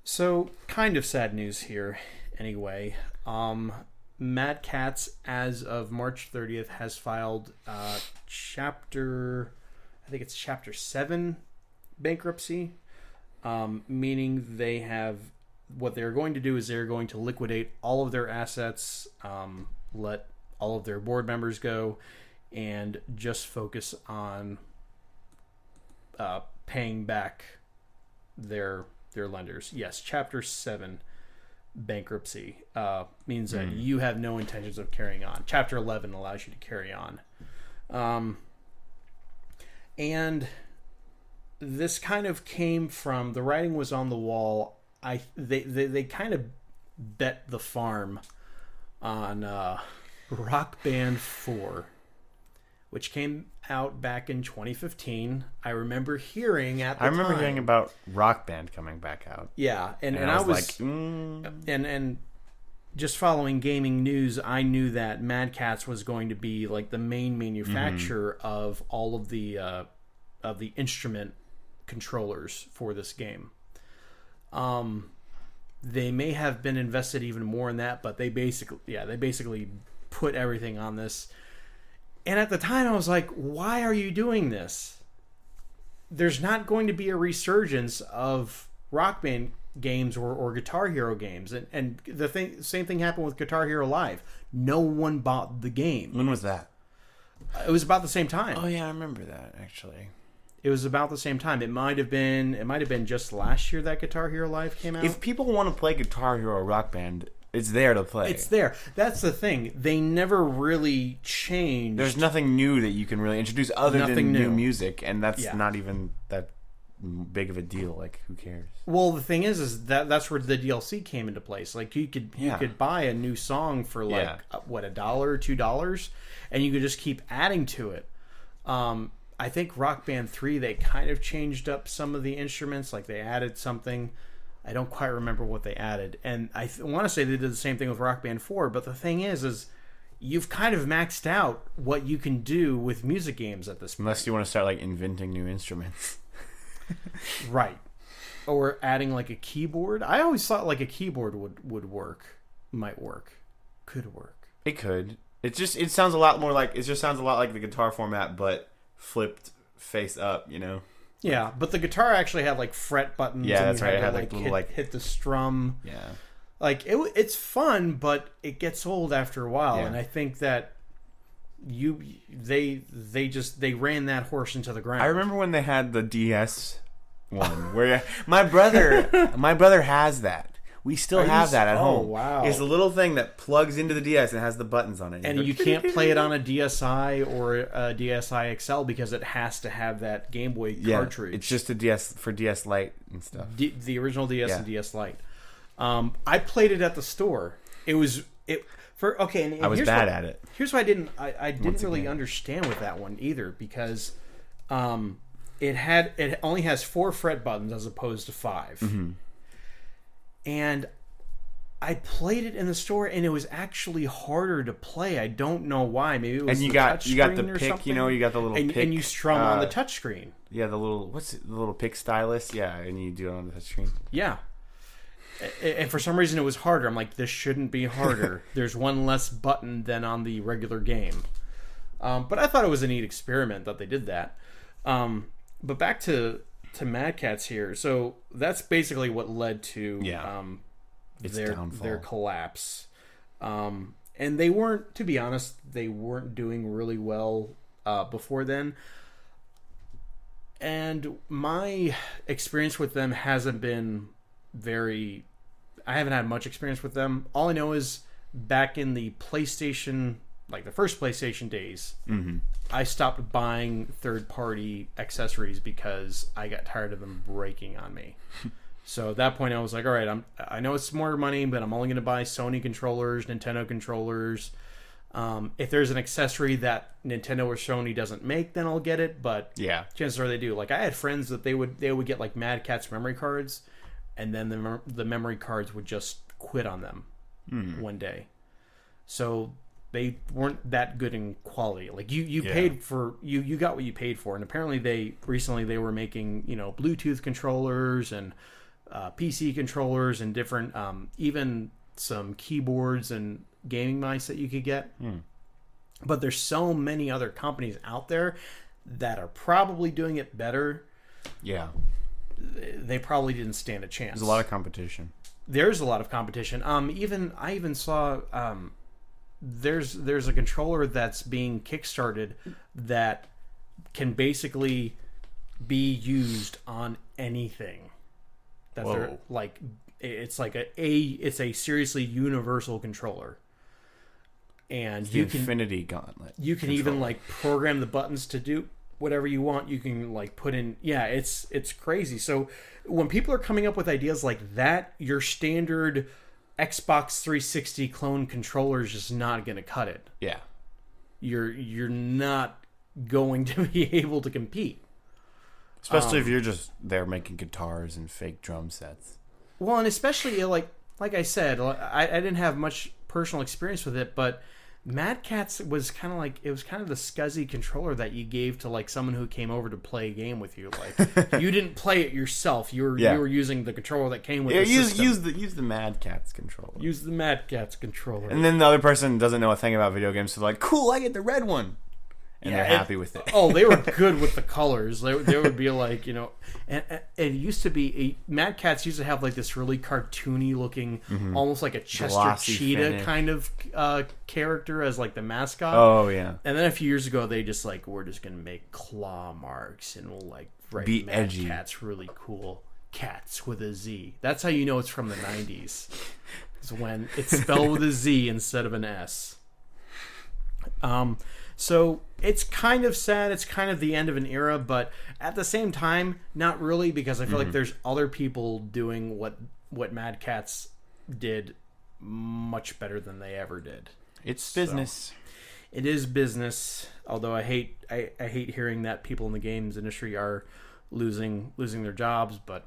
So, kind of sad news here, anyway. Mad Catz, as of March 30th, has filed I think it's Chapter 7 bankruptcy, meaning they have, what they're going to do is they're going to liquidate all of their assets, let all of their board members go, and just focus on paying back their lenders. Yes, Chapter 7 bankruptcy means that you have no intentions of carrying on. Chapter 11 allows you to carry on. And this kind of came from, the writing was on the wall. They kind of bet the farm on Rock Band 4, which came out back in 2015. I remember hearing hearing about Rock Band coming back out. Yeah, and I was like, and just following gaming news, I knew that Mad Catz was going to be like the main manufacturer of all of the instrument controllers for this game. They may have been invested even more in that, but they basically put everything on this. And at the time, I was like, why are you doing this? There's not going to be a resurgence of Rock Band games or Guitar Hero games. And same thing happened with Guitar Hero Live. No one bought the game. When was that? It was about the same time. Oh, yeah, I remember that, actually. It was about the same time. It might have been just last year that Guitar Hero Live came out. If people want to play Guitar Hero or Rock Band, it's there to play. It's there. That's the thing. They never really changed. There's nothing new that you can really introduce other than new music, and that's not even that big of a deal. Like, who cares? Well, the thing is that's where the DLC came into place. Like, you could buy a new song for $1, $2, and you could just keep adding to it. I think Rock Band 3, they kind of changed up some of the instruments. Like, they added something. I don't quite remember what they added. And I want to say they did the same thing with Rock Band 4. But the thing is you've kind of maxed out what you can do with music games at this point. Unless you want to start, like, inventing new instruments. Right. Or adding, like, a keyboard. I always thought, like, a keyboard would work. Might work. Could work. It could. It sounds a lot more like... It just sounds a lot like the guitar format, but flipped face up, you know? Yeah, but the guitar actually had like fret buttons. Yeah, and that's right. It had like little hit the strum. Yeah, like it's fun, but it gets old after a while. Yeah. And I think that they ran that horse into the ground. I remember when they had the DS one where my brother has that. We still have that at home. Oh, wow. It's a little thing that plugs into the DS and has the buttons on it. And you can't play it on a DSi or a DSi XL because it has to have that Game Boy cartridge. It's just a DS for DS Lite and stuff. The original DS and DS Lite. I played it at the store. I was bad at it. Here's what I didn't really understand with that one either, because it only has 4 fret buttons as opposed to 5. Mm-hmm. And I played it in the store, and it was actually harder to play. I don't know why. Maybe it was you got the pick, something. you know, you got the little pick, and you strum on the touchscreen. Yeah, the little pick stylus. Yeah, and you do it on the touchscreen. Yeah, and for some reason it was harder. I'm like, this shouldn't be harder. There's one less button than on the regular game. But I thought it was a neat experiment that they did that. But back to Mad Catz here. So that's basically what led to their collapse. And they weren't, to be honest, doing really well before then. And my experience with them hasn't been I haven't had much experience with them. All I know is back in the PlayStation, like the first PlayStation days, mm-hmm. I stopped buying third-party accessories because I got tired of them breaking on me. So at that point, I was like, all right, I know it's more money, but I'm only going to buy Sony controllers, Nintendo controllers. If there's an accessory that Nintendo or Sony doesn't make, then I'll get it. But yeah, chances are they do. Like, I had friends that they would get like Mad Catz memory cards, and then the memory cards would just quit on them one day. So they weren't that good in quality. Like you paid for you got what you paid for. And apparently they were making, Bluetooth controllers and PC controllers and different, even some keyboards and gaming mice that you could get. But there's so many other companies out there that are probably doing it better. Yeah. They probably didn't stand a chance. There's a lot of competition. There's a lot of competition. I even saw there's a controller that's being kickstarted that can basically be used on anything. That they're like, it's like it's a seriously universal controller. And it's the Infinity Gauntlet. You can even like program the buttons to do whatever you want. You can like put in, it's crazy. So when people are coming up with ideas like that, your standard Xbox 360 clone controller is just not going to cut it. Yeah. You're not going to be able to compete. Especially if you're just there making guitars and fake drum sets. Well, and especially like I said, I didn't have much personal experience with it, but Mad Catz was kind of like, it was kind of the scuzzy controller that you gave to like someone who came over to play a game with you. Like you didn't play it yourself. You were using the controller that came with the system. Use the Mad Catz controller. Use the Mad Catz controller. And then the other person doesn't know a thing about video games, so they're like, cool, I get the red one. And they're happy with it. Oh, they were good with the colors. They would be like, and it used to be Mad Catz used to have like this really cartoony looking, almost like a Chester Glossy Cheetah finish. kind of character as like the mascot. Oh yeah. And then a few years ago, they just like, we're just gonna make claw marks and we'll like write Mad Catz really cool. Catz with a Z. That's how you know it's from the 90s. Is when it's spelled with a Z instead of an S. So it's kind of sad. It's kind of the end of an era, but at the same time, not really, because I feel like there's other people doing what Mad Catz did much better than they ever did. It's business. It is business. Although I hate hearing that people in the games industry are losing their jobs, but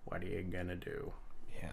what are you gonna do? Yeah.